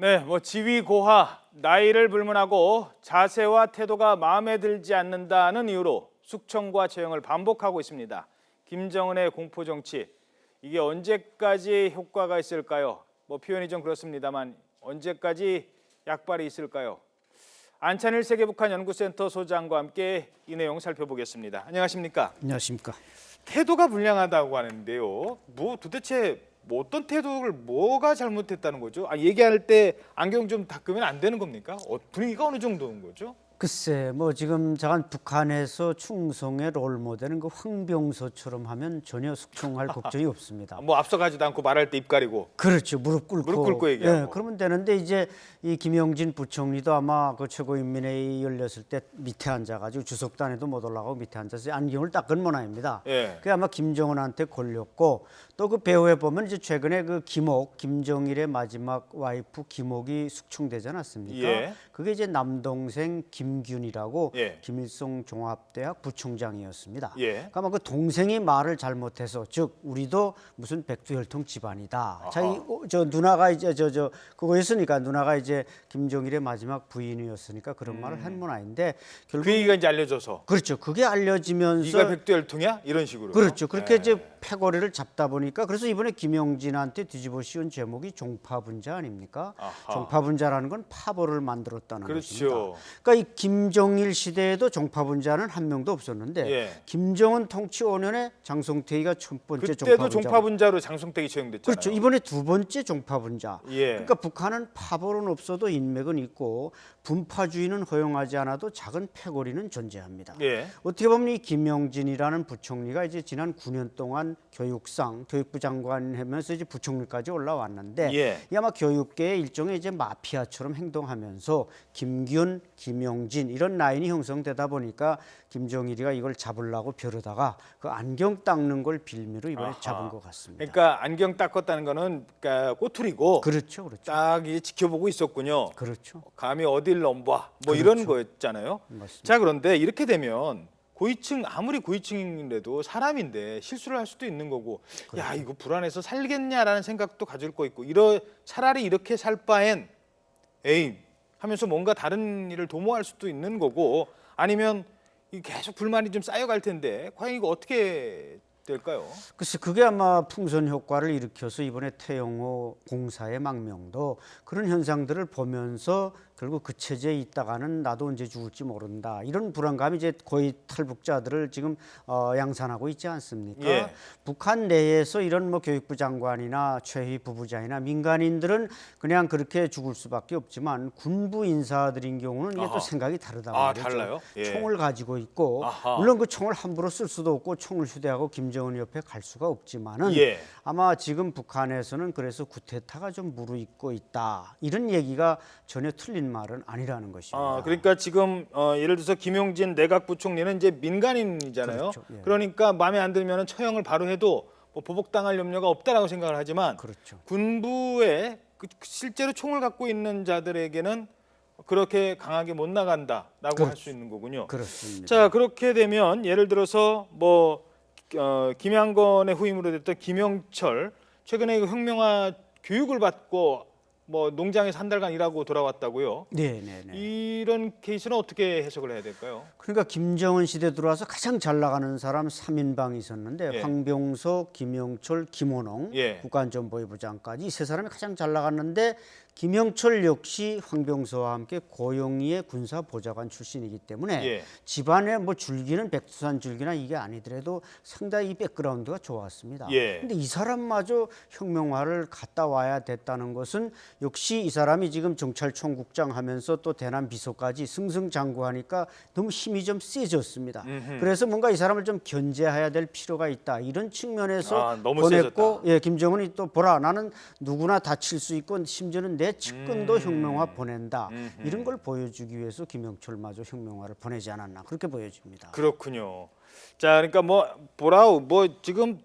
네, 지위 고하, 나이를 불문하고 자세와 태도가 마음에 들지 않는다는 이유로 숙청과 처형을 반복하고 있습니다. 김정은의 공포 정치, 이게 언제까지 효과가 있을까요? 표현이 좀 그렇습니다만 언제까지 약발이 있을까요? 안찬일 세계북한연구센터 소장과 함께 이 내용 살펴보겠습니다. 안녕하십니까? 안녕하십니까? 태도가 불량하다고 하는데요. 도대체 어떤 태도를 뭐가 잘못했다는 거죠? 얘기할 때 안경 좀 닦으면 안 되는 겁니까? 분위기가 어느 정도인 거죠? 글쎄, 지금 잠깐 북한에서 충성의 롤 모델은 그 황병서처럼 하면 전혀 숙청할 걱정이 없습니다. 앞서가지도 않고 말할 때 입 가리고. 그렇죠, 무릎 꿇고 얘기하고. 예, 그러면 되는데 이제 이 김영진 부총리도 아마 그 최고인민회의 열렸을 때 밑에 앉아가지고 주석단에도 못 올라가고 밑에 앉아서 안경을 닦은 모양입니다. 예. 그게 아마 김정은한테 걸렸고 또 그 배후에 보면 이제 최근에 그 김옥 김정일의 마지막 와이프 김옥이 숙청되지 않았습니까? 예. 그게 이제 남동생 김균이라고 예. 김일성 종합대학 부총장이었습니다. 예. 그러니까 아마 그 동생이 말을 잘못해서 즉 우리도 무슨 백두혈통 집안이다. 저 누나가 이제 그거였으니까 누나가 이제 김정일의 마지막 부인이었으니까 그런 말을 한 모양인데 결국 그 얘기가 이제 알려져서. 그렇죠. 그게 알려지면서 네가 백두혈통이야? 이런 식으로. 그렇죠. 그렇게 예. 이제 패거리를 잡다 보니까 그래서 이번에 김영진한테 뒤집어 씌운 제목이 종파분자 아닙니까? 아하. 종파분자라는 건 파벌을 만들었다는 그렇죠. 것입니다. 그러니까 이 김정일 시대에도 종파분자는 한 명도 없었는데 예. 김정은 통치 5년에 장성태이가 첫 번째 그때도 종파분자. 종파분자로 장성택이 처형됐잖아요. 그렇죠. 이번에 두 번째 종파분자. 예. 그러니까 북한은 파벌은 없어도 인맥은 있고 분파주의는 허용하지 않아도 작은 패거리는 존재합니다. 예. 어떻게 보면 이 김영진이라는 부총리가 이제 지난 9년 동안 교육부 장관 하면서 이제 부총리까지 올라왔는데 예. 이 아마 교육계의 일종의 이제 마피아처럼 행동하면서 김균, 김영진 이런 라인이 형성되다 보니까 김정일이가 이걸 잡으려고 벼르다가 그 안경 닦는 걸 빌미로 이번에 아하. 잡은 것 같습니다. 그러니까 안경 닦았다는 거는 꼬투리고 그렇죠, 그렇죠. 딱 이제 지켜보고 있었군요. 그렇죠. 감히 어딜 넘봐 그렇죠. 이런 거였잖아요. 맞습니다. 자, 그런데 이렇게 되면 고위층 아무리 고위층인데도 사람인데 실수를 할 수도 있는 거고 야 이거 불안해서 살겠냐라는 생각도 가질 거 있고 차라리 이렇게 살 바엔 에이 하면서 뭔가 다른 일을 도모할 수도 있는 거고 아니면 계속 불만이 좀 쌓여갈 텐데 과연 이거 어떻게 될까요? 글쎄 그게 아마 풍선 효과를 일으켜서 이번에 태영호 공사의 망명도 그런 현상들을 보면서 결국 그 체제에 있다가는 나도 언제 죽을지 모른다 이런 불안감이 이제 거의 탈북자들을 지금 양산하고 있지 않습니까? 예. 북한 내에서 이런 교육부 장관이나 최희 부부장이나 민간인들은 그냥 그렇게 죽을 수밖에 없지만 군부 인사들인 경우는 이게 아하. 또 생각이 다르다고 아, 그러죠. 달라요? 예. 총을 가지고 있고 아하. 물론 그 총을 함부로 쓸 수도 없고 총을 휴대하고 김정은 옆에 갈 수가 없지만은 예. 아마 지금 북한에서는 그래서 쿠데타가 좀 무르익고 있다 이런 얘기가 전혀 틀린 말은 아니라는 것입니다. 그러니까 지금 예를 들어서 김용진 내각 부총리는 이제 민간인이잖아요. 그렇죠. 예. 그러니까 마음에 안 들면 처형을 바로 해도 보복당할 염려가 없다라고 생각을 하지만 그렇죠. 군부에 실제로 총을 갖고 있는 자들에게는 그렇게 강하게 못 나간다라고 할 수 있는 거군요. 그렇습니다. 자, 그렇게 되면 예를 들어서 김양건의 후임으로 됐던 김영철 최근에 혁명화 교육을 받고 농장에서 한 달간 일하고 돌아왔다고요. 네네네. 이런 케이스는 어떻게 해석을 해야 될까요? 그러니까 김정은 시대 들어와서 가장 잘 나가는 사람 3인방이 있었는데 예. 황병석, 김영철, 김원홍 예. 국가안전보위 부장까지 이 세 사람이 가장 잘 나갔는데 김영철 역시 황병서와 함께 고영희의 군사보좌관 출신이기 때문에 예. 집안에 줄기는 백두산 줄기나 이게 아니더라도 상당히 이 백그라운드가 좋았습니다. 예. 근데 이 사람마저 혁명화를 갔다 와야 됐다는 것은 역시 이 사람이 지금 경찰총국장 하면서 또 대남 비서까지 승승장구하니까 너무 힘이 좀 세졌습니다. 그래서 뭔가 이 사람을 좀 견제해야 될 필요가 있다. 이런 측면에서 너무 보냈고 예, 김정은이 또 보라 나는 누구나 다칠 수 있고 심지어는 내 측근도 혁명화 보낸다. 이런 걸 보여주기 위해서 김영철마저 혁명화를 보내지 않았나 그렇게 보여집니다. 그렇군요. 자, 그러니까 보라우 지금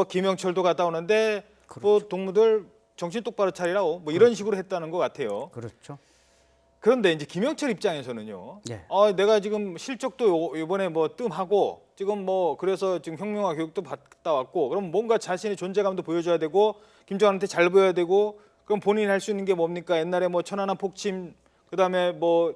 김영철도 갔다 오는데 그렇죠. 동무들 정신 똑바로 차리라고 이런 식으로 했다는 것 같아요. 그렇죠. 그런데 이제 김영철 입장에서는요. 네. 내가 지금 실적도 이번에 뜸하고 지금 그래서 지금 혁명화 교육도 받다 왔고 그럼 뭔가 자신의 존재감도 보여줘야 되고 김정은한테 잘 보여야 되고 그럼 본인이 할 수 있는 게 뭡니까? 옛날에 뭐 천안함 폭침, 그다음에 뭐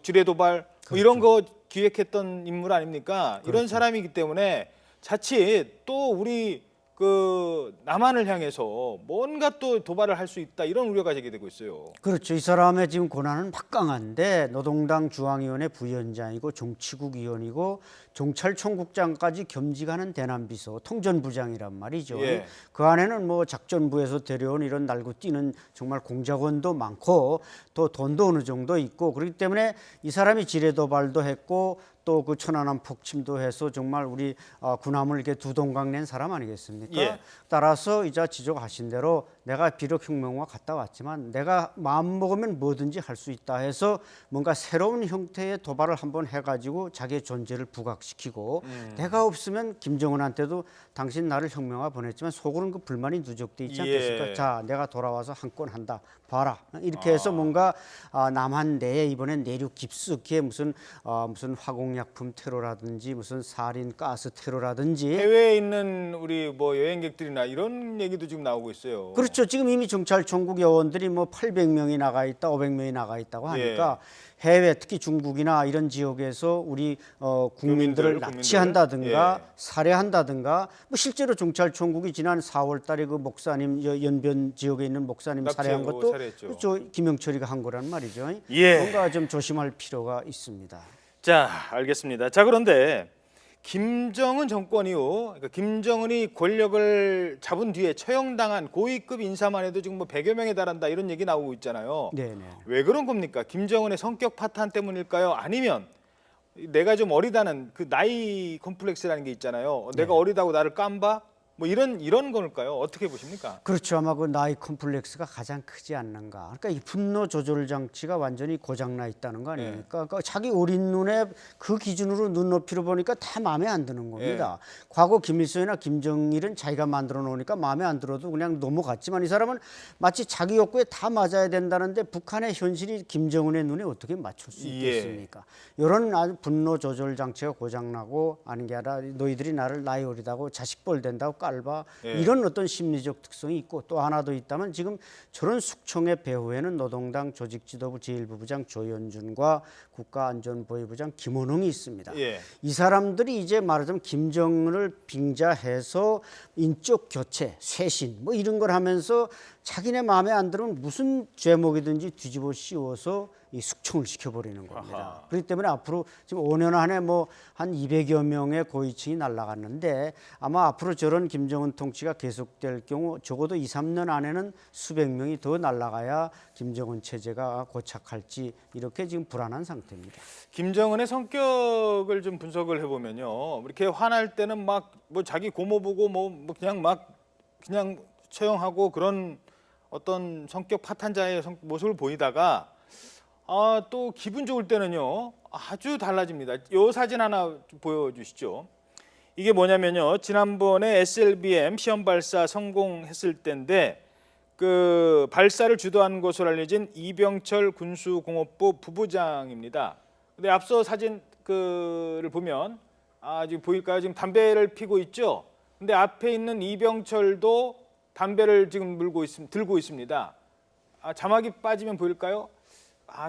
지뢰 도발 뭐 이런 거 기획했던 인물 아닙니까? 이런 사람이기 때문에 자칫 또 우리 그 남한을 향해서 뭔가 또 도발을 할 수 있다 이런 우려가 제기되고 있어요. 그렇죠. 이 사람의 지금 권한은 막강한데 노동당 중앙위원회 부위원장이고 정치국 위원이고 종찰총국장까지 겸직하는 대남비서 통전부장이란 말이죠. 예. 그 안에는 뭐 작전부에서 데려온 이런 날고 뛰는 정말 공작원도 많고 또 돈도 어느 정도 있고 그렇기 때문에 이 사람이 지뢰도발도 했고 또 그 천안함 폭침도 해서 정말 우리 군함을 이렇게 두동강 낸 사람 아니겠습니까? 예. 따라서 이자 지적하신 대로 내가 비록 혁명과 갔다 왔지만 내가 마음 먹으면 뭐든지 할 수 있다 해서 뭔가 새로운 형태의 도발을 한번 해가지고 자기의 존재를 부각시키고 내가 없으면 김정은한테도 당신 나를 혁명화 보냈지만 속으로는 그 불만이 누적돼 있지 않겠습니까? 예. 자, 내가 돌아와서 한 건 한다. 봐라. 이렇게 해서 뭔가 남한 내에 이번엔 내륙 깊숙이 무슨 화공약품 테러라든지 무슨 살인 가스 테러라든지 해외에 있는 우리 뭐 여행객들이나 이런 얘기도 지금 나오고 있어요. 그렇죠. 지금 이미 정찰총국 요원들이 뭐 800명이 나가 있다, 500명이 나가 있다고 하니까 해외 특히 중국이나 이런 지역에서 우리 국민들을 납치한다든가 살해한다든가 뭐 실제로 정찰총국이 지난 4월 달에 그 목사님 연변 지역에 있는 목사님 살해한 것도 그렇죠. 김영철이가 한 거란 말이죠. 예. 뭔가 좀 조심할 필요가 있습니다. 자, 알겠습니다. 자, 그런데 김정은 정권 이후 그러니까 김정은이 권력을 잡은 뒤에 처형당한 고위급 인사만 해도 지금 뭐 100여 명에 달한다 이런 얘기 나오고 있잖아요. 네네. 왜 그런 겁니까? 김정은의 성격 파탄 때문일까요? 아니면 내가 좀 어리다는 그 나이 컴플렉스라는 게 있잖아요. 내가 어리다고 나를 깜봐? 뭐 이런 걸까요? 어떻게 보십니까? 그렇죠. 아마 그 나이 컴플렉스가 가장 크지 않는가. 그러니까 이 분노 조절 장치가 완전히 고장나 있다는 거 아닙니까? 그러니까 자기 어린 눈에 그 기준으로 눈높이로 보니까 다 마음에 안 드는 겁니다. 과거 김일성이나 김정일은 자기가 만들어 놓으니까 마음에 안 들어도 그냥 넘어갔지만 이 사람은 마치 자기 욕구에 다 맞아야 된다는데 북한의 현실이 김정은의 눈에 어떻게 맞출 수 있겠습니까? 이런 아주 분노 조절 장치가 고장나고 아닌 게 아니라 너희들이 나를 나이 어리다고 자식벌 된다고 깔봐 이런 어떤 심리적 특성이 있고 또 하나 더 있다면 지금 저런 숙청의 배후에는 노동당 조직지도부 제1부부장 조현준과 국가안전보위부장 김원웅이 있습니다. 이 사람들이 이제 말하자면 김정은을 빙자해서 인적 교체, 쇄신 뭐 이런 걸 하면서 자기네 마음에 안 들으면 무슨 죄목이든지 뒤집어 씌워서 이 숙청을 시켜버리는 겁니다. 아하. 그렇기 때문에 앞으로 지금 5년 안에 뭐 한 200여 명의 고위층이 날아갔는데 아마 앞으로 저런 김정은 통치가 계속될 경우 적어도 2, 3년 안에는 수백 명이 더 날아가야 김정은 체제가 고착할지 이렇게 지금 불안한 상태입니다. 김정은의 성격을 좀 분석을 해보면요, 이렇게 화날 때는 막 뭐 자기 고모 보고 뭐 그냥 처형하고 그런 어떤 성격 파탄자의 모습을 보이다가 또 기분 좋을 때는요 아주 달라집니다. 이 사진 하나 좀 보여주시죠. 이게 뭐냐면요, 지난번에 SLBM 시험 발사 성공했을 때인데 그 발사를 주도한 것으로 알려진 이병철 군수공업부 부부장입니다. 근데 앞서 사진 그를 보면 지금 보일까요? 지금 담배를 피고 있죠. 근데 앞에 있는 이병철도 담배를 지금 들고 있습니다. 자막이 빠지면 보일까요?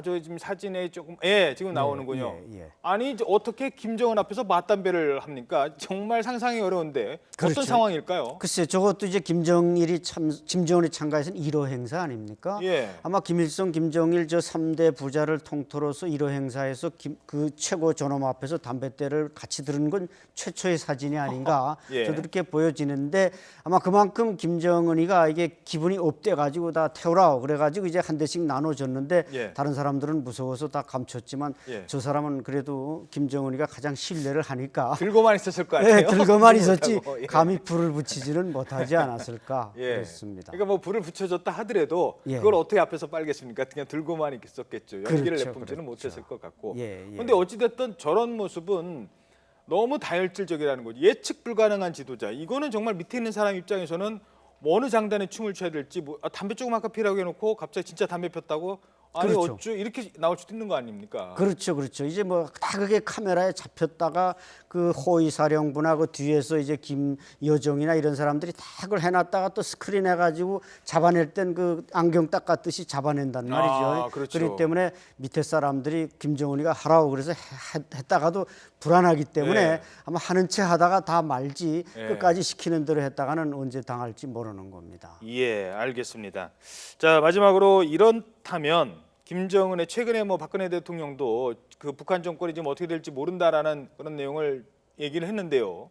저 지금 사진에 조금 지금 나오는군요. 아니 이제 어떻게 김정은 앞에서 맞담배를 합니까? 정말 상상이 어려운데 그렇죠. 어떤 상황일까요? 글쎄 저것도 이제 김정은이 참가해서 1호 행사 아닙니까? 아마 김일성, 김정일 저 3대 부자를 통틀어서 1호 행사에서 그 최고 존엄 앞에서 담뱃대를 같이 들은 건 최초의 사진이 아닌가 저도 이렇게 보여지는데 아마 그만큼 김정은이가 이게 기분이 업돼 가지고 다 태우라 그래가지고 이제 한 대씩 나눠줬는데 다른 사람들은 무서워서 다 감췄지만 저 사람은 그래도 김정은이가 가장 신뢰를 하니까 들고만 있었을 거 아니에요? 들고만 있었지 감히 불을 붙이지는 못하지 않았을까 그렇습니다. 그러니까 뭐 불을 붙여줬다 하더라도 그걸 어떻게 앞에서 빨겠습니까? 그냥 들고만 있었겠죠. 연기를 내뿜지는 못했을 것 같고. 그런데 어찌됐든 저런 모습은 너무 다혈질적이라는 거죠. 예측 불가능한 지도자. 이거는 정말 밑에 있는 사람 입장에서는 뭐 어느 장단에 춤을 춰야 될지 담배 조금 아까 피라고 해놓고 갑자기 진짜 담배 폈다고 아니 그렇죠. 어쭈 이렇게 나올 수도 있는 거 아닙니까? 그렇죠, 그렇죠. 이제 뭐 다 그게 카메라에 잡혔다가 그 호위 사령부나 그 뒤에서 이제 김여정이나 이런 사람들이 다 그걸 해놨다가 또 스크린 해가지고 잡아낼 땐 그 안경 닦았듯이 잡아낸단 말이죠. 아, 그렇죠. 그렇기 때문에 밑에 사람들이 김정은이가 하라고 그래서 했다가도 불안하기 때문에 네. 아마 하는 채 하다가 다 말지 네. 끝까지 시키는 대로 했다가는 언제 당할지 모르는 겁니다. 예, 알겠습니다. 자, 마지막으로 이렇다면 김정은의 최근에 뭐 박근혜 대통령도 그 북한 정권이 지금 어떻게 될지 모른다라는 그런 내용을 얘기를 했는데요.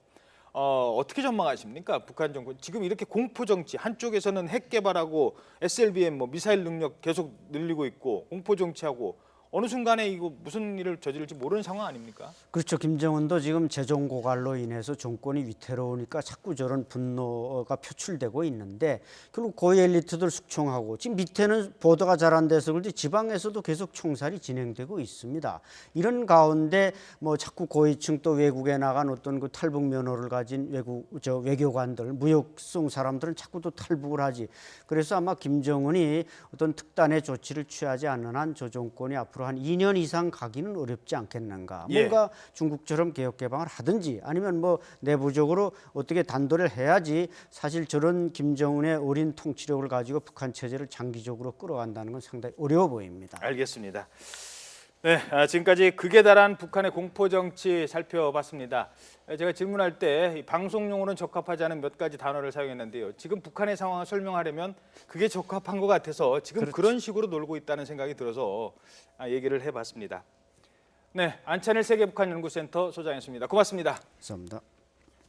어떻게 전망하십니까? 북한 정권 지금 이렇게 공포 정치 한쪽에서는 핵 개발하고 SLBM 뭐 미사일 능력 계속 늘리고 있고 공포 정치하고 어느 순간에 이거 무슨 일을 저지를지 모르는 상황 아닙니까? 그렇죠. 김정은도 지금 재정 고갈로 인해서 정권이 위태로우니까 자꾸 저런 분노가 표출되고 있는데 결국 고위 엘리트들 숙청하고 지금 밑에는 보도가 잘 안 돼서 그런지 지방에서도 계속 총살이 진행되고 있습니다. 이런 가운데 뭐 자꾸 고위층 또 외국에 나간 어떤 그 탈북 면허를 가진 외교관들 무역성 사람들은 자꾸 또 탈북을 하지. 그래서 아마 김정은이 어떤 특단의 조치를 취하지 않는 한 저 정권이 앞으로 한 2년 이상 가기는 어렵지 않겠는가. 예. 뭔가 중국처럼 개혁 개방을 하든지 아니면 뭐 내부적으로 어떻게 단도를 해야지 사실 저런 김정은의 어린 통치력을 가지고 북한 체제를 장기적으로 끌어간다는 건 상당히 어려워 보입니다. 알겠습니다. 네, 지금까지 극에 달한 북한의 공포 정치 살펴봤습니다. 제가 질문할 때 이 방송용으로는 적합하지 않은 몇 가지 단어를 사용했는데요. 지금 북한의 상황을 설명하려면 그게 적합한 것 같아서 지금 그렇죠. 그런 식으로 놀고 있다는 생각이 들어서 얘기를 해봤습니다. 네, 안찬일 세계북한연구센터 소장이었습니다. 고맙습니다. 감사합니다.